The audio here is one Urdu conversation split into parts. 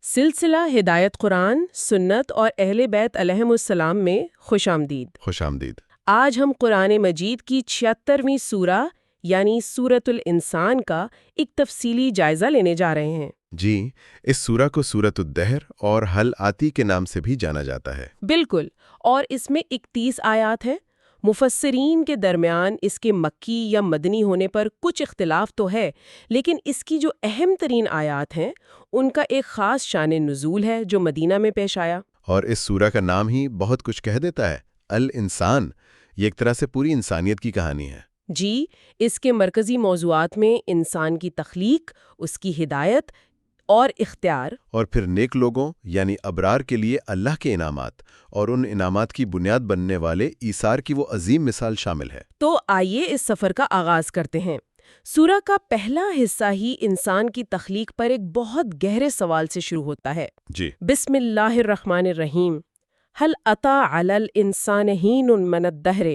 سلسلہ ہدایت قرآن، سنت اور اہل بیت علیہم السلام میں خوش آمدید۔ خوش آمدید۔ آج ہم قرآن مجید کی 76ویں سورہ یعنی سورۃ الانسان کا ایک تفصیلی جائزہ لینے جا رہے ہیں۔ جی، اس سورہ کو سورۃ الدہر اور حل آتی کے نام سے بھی جانا جاتا ہے۔ بالکل، اور اس میں 31 آیات ہیں۔ مفسرین کے درمیان اس کے مکی یا مدنی ہونے پر کچھ اختلاف تو ہے، لیکن اس کی جو اہم ترین آیات ہیں ان کا ایک خاص شان نزول ہے جو مدینہ میں پیش آیا۔ اور اس سورہ کا نام ہی بہت کچھ کہہ دیتا ہے، الانسان۔ یہ ایک طرح سے پوری انسانیت کی کہانی ہے۔ جی، اس کے مرکزی موضوعات میں انسان کی تخلیق، اس کی ہدایت اور اختیار، اور پھر نیک لوگوں یعنی ابرار کے لیے اللہ کے انعامات اور ان انعامات کی بنیاد بننے والے ایثار کی وہ عظیم مثال شامل ہے۔ تو آئیے اس سفر کا آغاز کرتے ہیں۔ سورہ کا پہلا حصہ ہی انسان کی تخلیق پر ایک بہت گہرے سوال سے شروع ہوتا ہے۔ جی، بسم اللہ الرحمن الرحیم۔ هل أتى على الإنسان حين من الدهر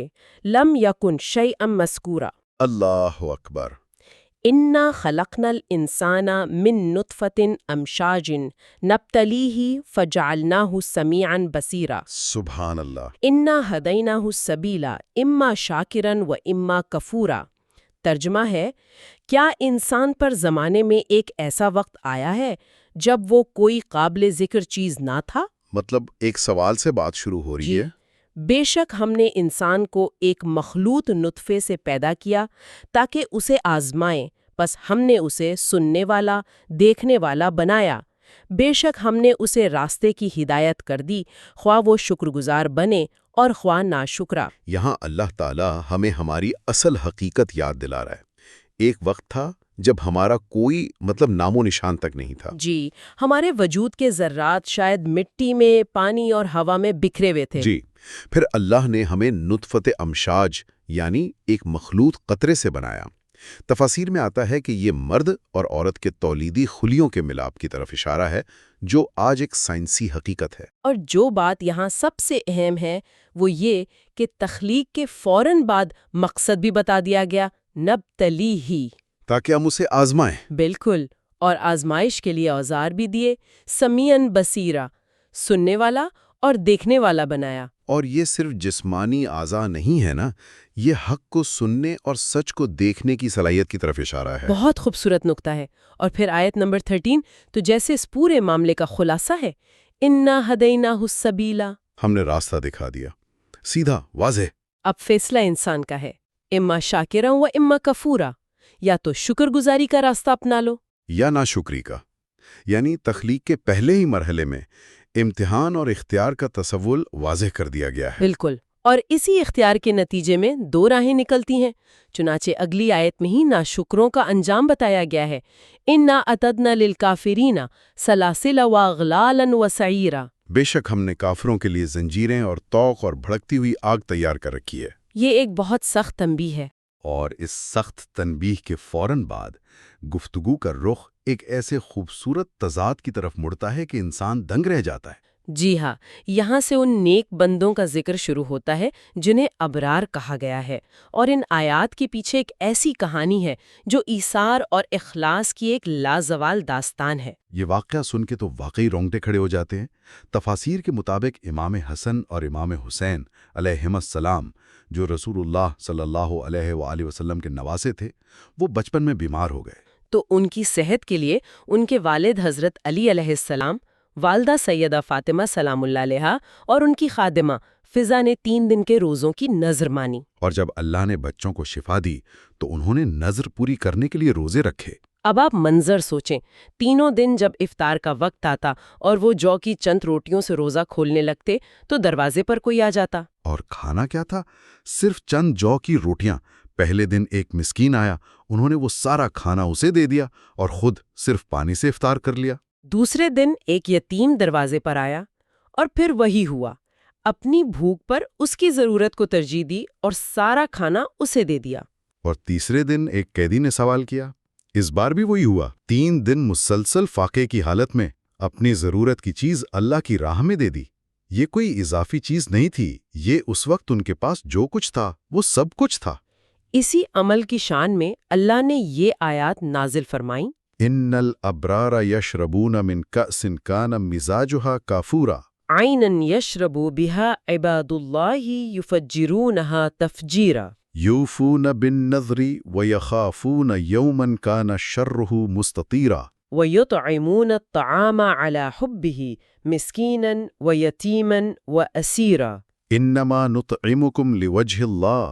لم يكن شيئا مذكورا۔ اللہ اکبر۔ إنا خلقنا الإنسان من نطفة أمشاج نبتليه فجعلناه سميعا بصيرا۔ سبحان اللہ۔ إنا هديناه السبيل إما شاكرا وإما كفورا۔ ترجمہ ہے، کیا انسان پر زمانے میں ایک ایسا وقت آیا ہے جب وہ کوئی قابل ذکر چیز نہ تھا؟ مطلب ایک سوال سے بات شروع ہو رہی ہے۔ بے شک ہم نے انسان کو ایک مخلوط نطفے سے پیدا کیا تاکہ اسے آزمائیں، پس ہم نے اسے سننے والا، دیکھنے والا بنایا۔ بے شک ہم نے اسے راستے کی ہدایت کر دی، خواہ وہ شکر گزار بنے اور خواہ ناشکرا۔ یہاں اللہ تعالیٰ ہمیں ہماری اصل حقیقت یاد دلا رہا ہے۔ ایک وقت تھا جب ہمارا کوئی نام و نشان تک نہیں تھا۔ جی، ہمارے وجود کے ذرات شاید مٹی میں، پانی اور ہوا میں بکھرے ہوئے تھے۔ جی، پھر اللہ نے ہمیں نطفت امشاج یعنی ایک مخلوط قطرے سے بنایا۔ تفاسیر میں آتا ہے کہ یہ مرد اور عورت کے تولیدی خلیوں کے ملاپ کی طرف اشارہ ہے، جو آج ایک سائنسی حقیقت ہے۔ اور جو بات یہاں سب سے اہم ہے وہ یہ کہ تخلیق کے فوراً بعد مقصد بھی بتا دیا گیا، نبتلیہ، تاکہ ہم اسے آزمائیں۔ بالکل، اور آزمائش کے لیے اوزار بھی دیے، سمیعاً بصیرا، سننے والا اور دیکھنے والا بنایا۔ اور یہ صرف جسمانی اعضاء نہیں ہے نا، یہ حق کو سننے اور سچ کو دیکھنے کی صلاحیت کی طرف اشارہ ہے۔ بہت خوبصورت نقطہ ہے۔ اور پھر آیت نمبر 13 تو جیسے اس پورے معاملے کا خلاصہ ہے، انا ہدیناہ السبیل۔ ہم نے راستہ دکھا دیا، سیدھا، واضح۔ اب فیصلہ انسان کا ہے، اما شاکرا و اما کفورا، یا تو شکر گزاری کا راستہ اپنا لو یا ناشکری کا۔ یعنی تخلیق کے پہلے ہی مرحلے میں امتحان اور اختیار کا تصور واضح کر دیا گیا ہے۔ بالکل، اور اسی اختیار کے نتیجے میں دو راہیں نکلتی ہیں۔ چنانچہ اگلی آیت میں ہی ناشکروں کا انجام بتایا گیا ہے، انا اعتدنا للکافرین سلاسل واغلالا وسعیرا۔ بے شک ہم نے کافروں کے لیے زنجیریں اور طوق اور بھڑکتی ہوئی آگ تیار کر رکھی ہے۔ یہ ایک بہت سخت تنبیہ ہے۔ اور اس سخت تنبیہ کے فوراً بعد گفتگو کا رخ ایک ایسے خوبصورت تضاد کی طرف مڑتا ہے کہ انسان دنگ رہ جاتا ہے۔ جی ہاں، یہاں سے ان نیک بندوں کا ذکر شروع ہوتا ہے جنہیں ابرار کہا گیا ہے، اور ان آیات کے پیچھے ایک ایسی کہانی ہے جو ایثار اور اخلاص کی ایک لازوال داستان ہے۔ یہ واقعہ سن کے تو واقعی رونگٹے کھڑے ہو جاتے ہیں۔ تفاسیر کے مطابق امام حسن اور امام حسین علیہم السلام، جو رسول اللہ صلی اللہ علیہ وآلہ وسلم کے نواسے تھے، وہ بچپن میں بیمار ہو گئے۔ تو ان کی صحت کے لیے ان کے والد حضرت علی علیہ السلام، والدہ سیدہ فاطمہ سلام اللہ علیہا اور ان کی خادمہ فضا نے 3 دن کے روزوں کی نذر مانی۔ اور جب اللہ نے بچوں کو شفا دی تو انہوں نے نذر پوری کرنے کے لیے روزے رکھے۔ اب آپ منظر سوچیں، تینوں دن جب افطار کا وقت آتا اور وہ جو کی چند روٹیوں سے روزہ کھولنے لگتے تو دروازے پر کوئی آ جاتا۔ اور کھانا کیا تھا؟ صرف چند جو کی روٹیاں۔ پہلے دن ایک مسکین آیا، انہوں نے وہ سارا کھانا اسے دے دیا اور خود صرف پانی سے افطار کر لیا۔ دوسرے دن ایک یتیم دروازے پر آیا اور پھر وہی ہوا، اپنی بھوک پر اس کی ضرورت کو ترجیح دی اور سارا کھانا اسے دے دیا۔ اور تیسرے دن ایک قیدی نے سوال کیا، اس بار بھی وہی ہوا۔ 3 دن مسلسل فاقے کی حالت میں اپنی ضرورت کی چیز اللہ کی راہ میں دے دی۔ یہ کوئی اضافی چیز نہیں تھی، یہ اس وقت ان کے پاس جو کچھ تھا وہ سب کچھ تھا۔ اسی عمل کی شان میں اللہ نے یہ آیات نازل فرمائیں، ان الابرار یشربون من کأس کان مزاجها کافورا عینن یشرب بها عباد اللہ یفجرونہا تفجیرا یوفون بالنذر ویخافون یوما کان شرہ مستطیرا وَيُطْعِمُونَ الطَّعَامَ عَلَى حُبِّهِ مِسْكِينًا وَيَتِيمًا وَأَسِيرًا انما نطعمکم لوجہ اللہ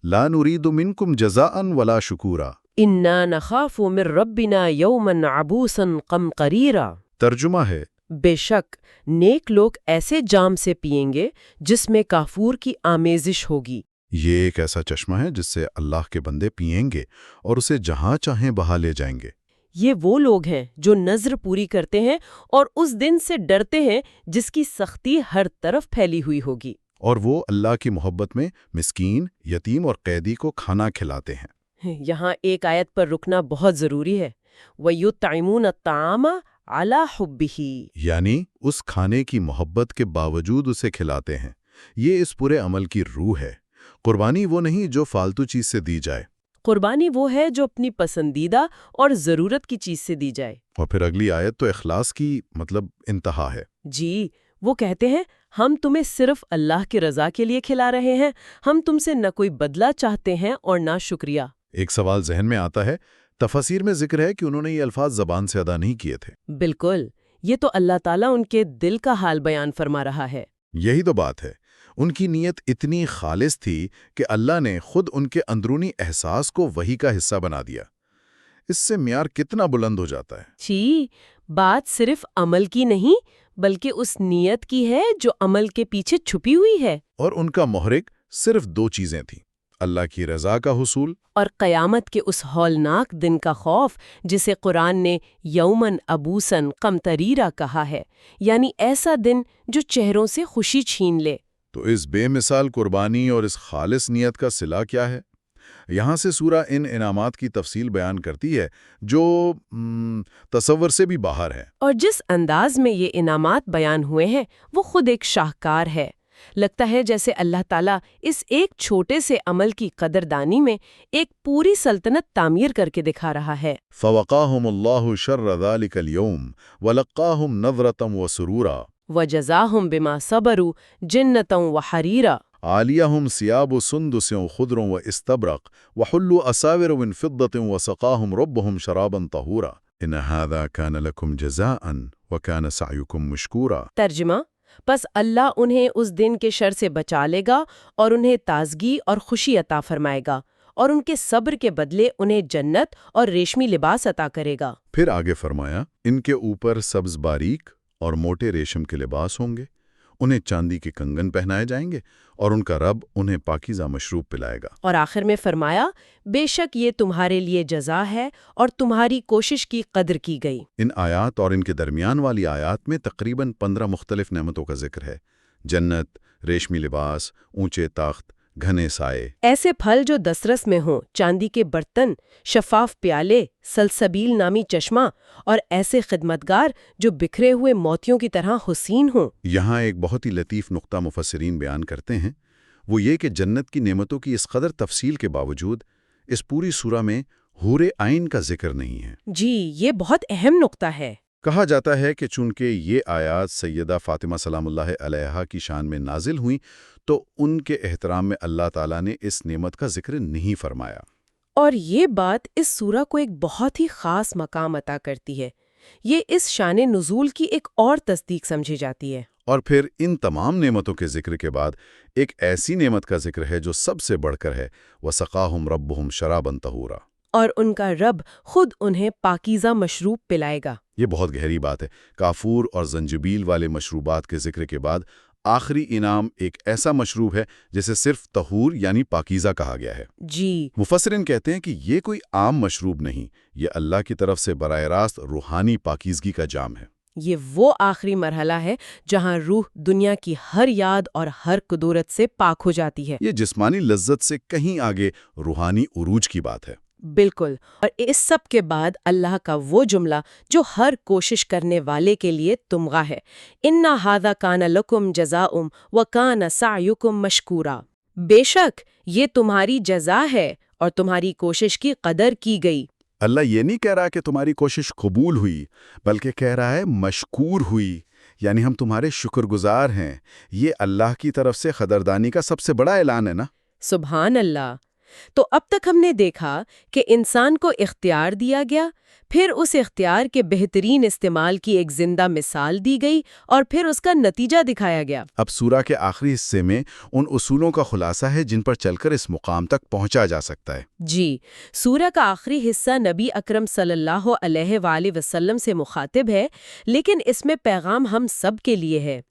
لا نريد منکم جزاء ولا شکورا إِنَّا نَخَافُ مِن رَّبِّنَا يَوْمًا عَبُوسًا قَمْطَرِيرًا ترجمہ ہے بے شک نیک لوگ ایسے جام سے پئیں گے جس میں کافور کی آمیزش ہوگی۔ یہ ایک ایسا چشمہ ہے جس سے اللہ کے بندے پئیں گے اور اسے جہاں چاہیں بہا لے جائیں گے۔ یہ وہ لوگ ہیں جو نذر پوری کرتے ہیں اور اس دن سے ڈرتے ہیں جس کی سختی ہر طرف پھیلی ہوئی ہوگی۔ اور وہ اللہ کی محبت میں مسکین، یتیم اور قیدی کو کھانا کھلاتے ہیں۔ یہاں ایک آیت پر رکنا بہت ضروری ہے۔ وَيُطْعِمُونَ الطَّعَامَ عَلَى حُبِّهِ، یعنی اس کھانے کی محبت کے باوجود اسے کھلاتے ہیں۔ یہ اس پورے عمل کی روح ہے۔ قربانی وہ نہیں جو فالتو چیز سے دی جائے۔ قربانی وہ ہے جو اپنی پسندیدہ اور ضرورت کی چیز سے دی جائے۔ اور پھر اگلی آیت تو اخلاص کی انتہا ہے۔ جی، وہ کہتے ہیں ہم تمہیں صرف اللہ کی رضا کے لیے کھلا رہے ہیں، ہم تم سے نہ کوئی بدلہ چاہتے ہیں اور نہ شکریہ۔ ایک سوال ذہن میں آتا ہے، تفاسیر میں ذکر ہے کہ انہوں نے یہ الفاظ زبان سے ادا نہیں کیے تھے۔ بالکل، یہ تو اللہ تعالیٰ ان کے دل کا حال بیان فرما رہا ہے۔ یہی تو بات ہے، ان کی نیت اتنی خالص تھی کہ اللہ نے خود ان کے اندرونی احساس کو وحی کا حصہ بنا دیا۔ اس سے معیار کتنا بلند ہو جاتا ہے۔ جی، بات صرف عمل کی نہیں بلکہ اس نیت کی ہے جو عمل کے پیچھے چھپی ہوئی ہے۔ اور ان کا محرک صرف دو چیزیں تھیں، اللہ کی رضا کا حصول اور قیامت کے اس ہولناک دن کا خوف جسے قرآن نے یومن عبوسن قمطریرا کہا ہے، یعنی ایسا دن جو چہروں سے خوشی چھین لے۔ تو اس بے مثال قربانی اور اس خالص نیت کا صلہ کیا ہے؟ یہاں سے سورہ ان انعامات کی تفصیل بیان کرتی ہے جو تصور سے بھی باہر ہے۔ اور جس انداز میں یہ انعامات بیان ہوئے ہیں وہ خود ایک شاہکار ہے۔ لگتا ہے جیسے اللہ تعالیٰ اس ایک چھوٹے سے عمل کی قدردانی میں ایک پوری سلطنت تعمیر کر کے دکھا رہا ہے۔ فَوَقَاهُمُ اللَّهُ شَرَّ ذَلِكَ الْيَوْمِ وَلَقَّاهُمْ نَضْرَةً وَسُرُورًا وَجَزَاهُمْ بِمَا صَبَرُوا جَنَّةً وَحَرِيرًا عَالِيَهُمْ ثِيَابُ سُنْدُسٍ خُضْرٌ وَإِسْتَبْرَقٍ وَحُلُّوا أَسَاوِرَ مِنْ فِضَّةٍ وَسَقَاهُمْ رَبُّهُمْ شَرَابًا طَهُورًا إِنَّ هَذَا كَانَ لَكُمْ جَزَاءً وَكَانَ سَعْيُكُمْ مَشْكُورًا۔ ترجمہ، پس اللہ انہیں اس دن کے شر سے بچا لے گا اور انہیں تازگی اور خوشی عطا فرمائے گا، اور ان کے صبر کے بدلے انہیں جنت اور ریشمی لباس عطا کرے گا۔ پھر آگے فرمایا، ان کے اوپر سبز باریک اور موٹے ریشم کے لباس ہوں گے، انہیں چاندی کے کنگن پہنائے جائیں گے اور ان کا رب انہیں پاکیزہ مشروب پلائے گا۔ اور آخر میں فرمایا، بے شک یہ تمہارے لیے جزا ہے اور تمہاری کوشش کی قدر کی گئی۔ ان آیات اور ان کے درمیان والی آیات میں تقریباً 15 مختلف نعمتوں کا ذکر ہے۔ جنت، ریشمی لباس، اونچے تخت، گھنے سائے، ایسے پھل جو دسترس میں ہوں، چاندی کے برتن، شفاف پیالے، سلسبیل نامی چشمہ، اور ایسے خدمتگار جو بکھرے ہوئے موتیوں کی طرح حسین ہوں۔ یہاں ایک بہت ہی لطیف نقطہ مفسرین بیان کرتے ہیں، وہ یہ کہ جنت کی نعمتوں کی اس قدر تفصیل کے باوجود اس پوری سورہ میں حور عین کا ذکر نہیں ہے۔ جی، یہ بہت اہم نقطہ ہے۔ کہا جاتا ہے کہ چونکہ یہ آیات سیدہ فاطمہ سلام اللہ علیہا کی شان میں نازل ہوئیں تو ان کے احترام میں اللہ تعالیٰ نے اس نعمت کا ذکر نہیں فرمایا۔ اور یہ بات اس سورہ کو ایک بہت ہی خاص مقام عطا کرتی ہے۔ یہ اس شان نزول کی ایک اور تصدیق سمجھی جاتی ہے۔ اور پھر ان تمام نعمتوں کے ذکر کے بعد ایک ایسی نعمت کا ذکر ہے جو سب سے بڑھ کر ہے، وَسَقَاهُمْ رَبُّهُمْ شَرَابًا طَهُورًا، اور ان کا رب خود انہیں پاکیزہ مشروب پلائے گا۔ یہ بہت گہری بات ہے۔ کافور اور زنجبیل والے مشروبات کے ذکر کے بعد آخری انعام ایک ایسا مشروب ہے جسے صرف طہور یعنی پاکیزہ کہا گیا ہے۔ جی، مفسرین کہتے ہیں کہ یہ کوئی عام مشروب نہیں، یہ اللہ کی طرف سے براہ راست روحانی پاکیزگی کا جام ہے۔ یہ وہ آخری مرحلہ ہے جہاں روح دنیا کی ہر یاد اور ہر قدورت سے پاک ہو جاتی ہے۔ یہ جسمانی لذت سے کہیں آگے روحانی عروج کی بات ہے۔ بالکل، اور اس سب کے بعد اللہ کا وہ جملہ جو ہر کوشش کرنے والے کے لیے تمغہ ہے، اِنَّ هَذَا كَانَ لَكُمْ جَزَاءٌ وَكَانَ سَعْيُكُمْ مَشْكُورًا، بے شک یہ تمہاری جزا ہے اور تمہاری کوشش کی قدر کی گئی۔ اللہ یہ نہیں کہہ رہا کہ تمہاری کوشش قبول ہوئی، بلکہ کہہ رہا ہے مشکور ہوئی، یعنی ہم تمہارے شکر گزار ہیں۔ یہ اللہ کی طرف سے قدردانی کا سب سے بڑا اعلان ہے نا؟ سبحان اللہ۔ تو اب تک ہم نے دیکھا کہ انسان کو اختیار دیا گیا، پھر اس اختیار کے بہترین استعمال کی ایک زندہ مثال دی گئی، اور پھر اس کا نتیجہ دکھایا گیا۔ اب سورہ کے آخری حصے میں ان اصولوں کا خلاصہ ہے جن پر چل کر اس مقام تک پہنچا جا سکتا ہے۔ جی، سورہ کا آخری حصہ نبی اکرم صلی اللہ علیہ وآلہ وسلم سے مخاطب ہے، لیکن اس میں پیغام ہم سب کے لیے ہے۔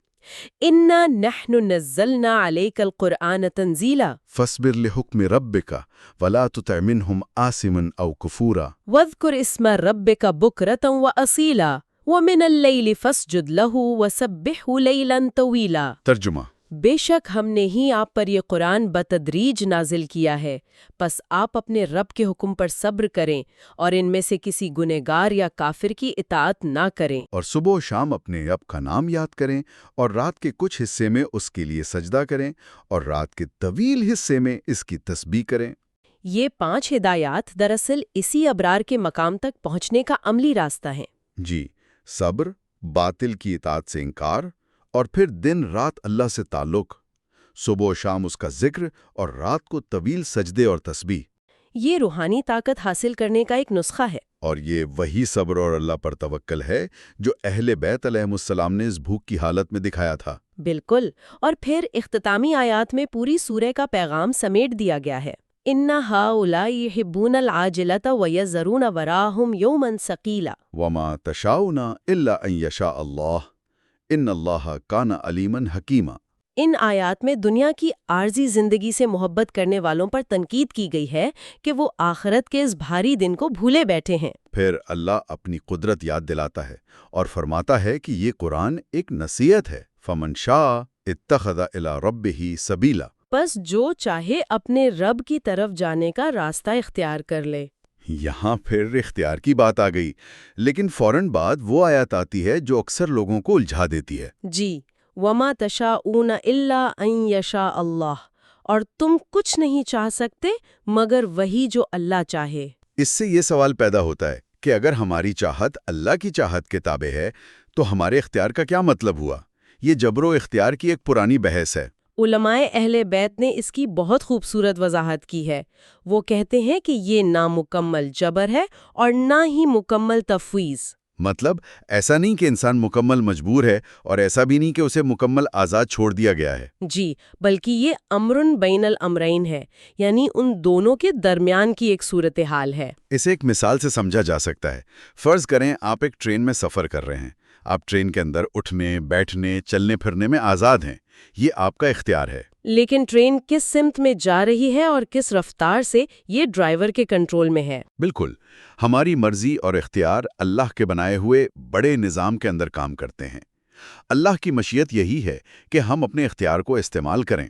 اِنَّا نَحْنُ نَزَّلْنَا عَلَيْكَ الْقُرْآنَ تَنزِيلًا فَاصْبِرْ لِحُكْمِ رَبِّكَ وَلَا تُطِعْ مِنْهُمْ آثِمًا أَوْ كُفُورًا وَاذْكُرْ اسْمَ رَبِّكَ بُكْرَةً وَأَصِيلًا وَمِنَ اللَّيْلِ فَاسْجُدْ لَهُ وَسَبِّحْهُ لَيْلًا طَوِيلًا۔ ترجمہ: بے شک ہم نے ہی آپ پر یہ قرآن بتدریج نازل کیا ہے، پس آپ اپنے رب کے حکم پر صبر کریں اور ان میں سے کسی گنہگار یا کافر کی اطاعت نہ کریں۔ اور صبح و شام اپنے رب کا نام یاد کریں، اور رات کے کچھ حصے میں اس کے لیے سجدہ کریں، اور رات کے طویل حصے میں اس کی تسبیح کریں۔ یہ 5 ہدایات دراصل اسی ابرار کے مقام تک پہنچنے کا عملی راستہ ہیں۔ جی، صبر، باطل کی اطاعت سے انکار، اور پھر دن رات اللہ سے تعلق، صبح و شام اس کا ذکر، اور رات کو طویل سجدے اور تسبیح۔ یہ روحانی طاقت حاصل کرنے کا ایک نسخہ ہے۔ اور یہ وہی صبر اور اللہ پر توکل ہے جو اہل بیت علیہ السلام نے اس بھوک کی حالت میں دکھایا تھا۔ بالکل، اور پھر اختتامی آیات میں پوری سورہ کا پیغام سمیٹ دیا گیا ہے۔ إِنَّ هَٰؤُلَاءِ يُحِبُّونَ الْعَاجِلَةَ وَيَذَرُونَ وَرَاءَهُمْ يَوْمًا ثَقِيلًا وَمَا تَشَاءُونَ إِلَّا أَن يَشَاءَ اللَّهُ إِنَّ اللَّهَ كَانَ عَلِيمًا حَكِيمًا۔ ان آیات میں دنیا کی عارضی زندگی سے محبت کرنے والوں پر تنقید کی گئی ہے کہ وہ آخرت کے اس بھاری دن کو بھولے بیٹھے ہیں۔ پھر اللہ اپنی قدرت یاد دلاتا ہے اور فرماتا ہے کہ یہ قرآن ایک نصیحت ہے، فَمَن شَاءَ اتَّخَذَ إِلَىٰ رَبِّهِ سَبِيلًا۔ بس جو چاہے اپنے رب کی طرف جانے کا راستہ اختیار کر لے۔ یہاں پھر اختیار کی بات آ گئی، لیکن فوراً بعد وہ آیت آتی ہے جو اکثر لوگوں کو الجھا دیتی ہے۔ جی، وَمَا تَشَاءُونَ إِلَّا أَن يَشَاءَ اللَّهُ، اور تم کچھ نہیں چاہ سکتے مگر وہی جو اللہ چاہے۔ اس سے یہ سوال پیدا ہوتا ہے کہ اگر ہماری چاہت اللہ کی چاہت کے تابع ہے تو ہمارے اختیار کا کیا مطلب ہوا؟ یہ جبر و اختیار کی ایک پرانی بحث ہے۔ علماء اہل بیت نے اس کی بہت خوبصورت وضاحت کی ہے۔ وہ کہتے ہیں کہ یہ نہ مکمل جبر ہے اور نہ ہی مکمل تفویض۔ مطلب ایسا نہیں کہ انسان مکمل مجبور ہے، اور ایسا بھی نہیں کہ اسے مکمل آزاد چھوڑ دیا گیا ہے۔ جی، بلکہ یہ امرن بین الامرین ہے، یعنی ان دونوں کے درمیان کی ایک صورتحال ہے۔ اسے ایک مثال سے سمجھا جا سکتا ہے۔ فرض کریں آپ ایک ٹرین میں سفر کر رہے ہیں۔ آپ ٹرین کے اندر اٹھنے، بیٹھنے، چلنے پھرنے میں آزاد ہیں۔ یہ آپ کا اختیار ہے۔ لیکن ٹرین کس سمت میں جا رہی ہے اور کس رفتار سے، یہ ڈرائیور کے کنٹرول میں ہے۔ بالکل، ہماری مرضی اور اختیار اللہ کے بنائے ہوئے بڑے نظام کے اندر کام کرتے ہیں۔ اللہ کی مشیت یہی ہے کہ ہم اپنے اختیار کو استعمال کریں۔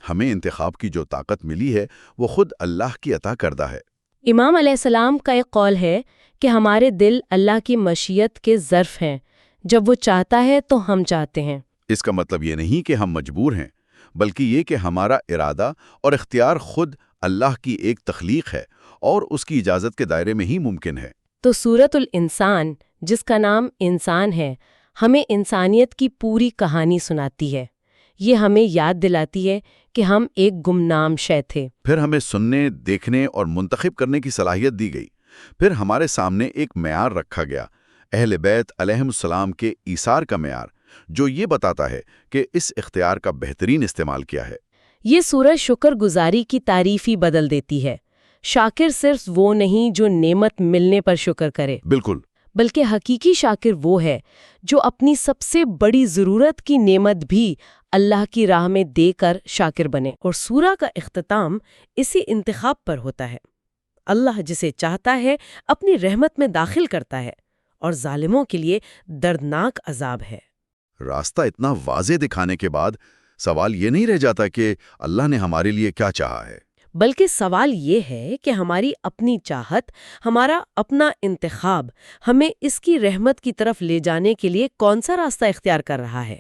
ہمیں انتخاب کی جو طاقت ملی ہے وہ خود اللہ کی عطا کردہ ہے۔ امام علیہ السلام کا ایک قول ہے کہ ہمارے دل اللہ کی مشیت کے ظرف ہیں، جب وہ چاہتا ہے تو ہم چاہتے ہیں۔ اس کا مطلب یہ نہیں کہ ہم مجبور ہیں، بلکہ یہ کہ ہمارا ارادہ اور اختیار خود اللہ کی ایک تخلیق ہے اور اس کی اجازت کے دائرے میں ہی ممکن ہے۔ تو سورۃ الانسان، جس کا نام انسان ہے، ہمیں انسانیت کی پوری کہانی سناتی ہے۔ یہ ہمیں یاد دلاتی ہے کہ ہم ایک گمنام شے تھے۔ پھر ہمیں سننے، دیکھنے اور منتخب کرنے کی صلاحیت دی گئی۔ پھر ہمارے سامنے ایک معیار رکھا گیا، اہل بیت علیہ السلام کے ایثار کا معیار، جو یہ بتاتا ہے کہ اس اختیار کا بہترین استعمال کیا ہے۔ یہ سورہ شکر گزاری کی تعریف ہی بدل دیتی ہے۔ شاکر صرف وہ نہیں جو نعمت ملنے پر شکر کرے، بالکل، بلکہ حقیقی شاکر وہ ہے جو اپنی سب سے بڑی ضرورت کی نعمت بھی اللہ کی راہ میں دے کر شاکر بنے۔ اور سورہ کا اختتام اسی انتخاب پر ہوتا ہے۔ اللہ جسے چاہتا ہے اپنی رحمت میں داخل کرتا ہے، اور ظالموں کے لیے دردناک عذاب ہے۔ راستہ اتنا واضح دکھانے کے بعد سوال یہ نہیں رہ جاتا کہ اللہ نے ہمارے لیے کیا چاہا ہے، بلکہ سوال یہ ہے کہ ہماری اپنی چاہت، ہمارا اپنا انتخاب ہمیں اس کی رحمت کی طرف لے جانے کے لیے کون سا راستہ اختیار کر رہا ہے۔